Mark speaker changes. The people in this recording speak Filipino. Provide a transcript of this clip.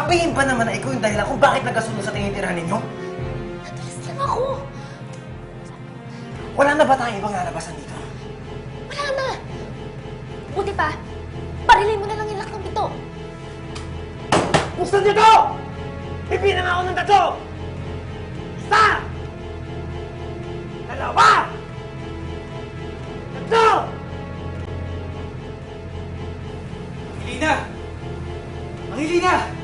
Speaker 1: Sabihin ba naman na ikaw yung dahilan kung bakit nagkasundo sa tinitirahan ninyo?
Speaker 2: Natilis lang ako.
Speaker 1: Wala na ba tayong ibang lalabasan dito?
Speaker 2: Wala na. Buti pa, barilin mo na lang yung lock ng pito.
Speaker 1: Gusto niyo to! Pipinang ako ng tatlo! Isa! Dalawa! Tatlo!
Speaker 3: Angelina! Angelina!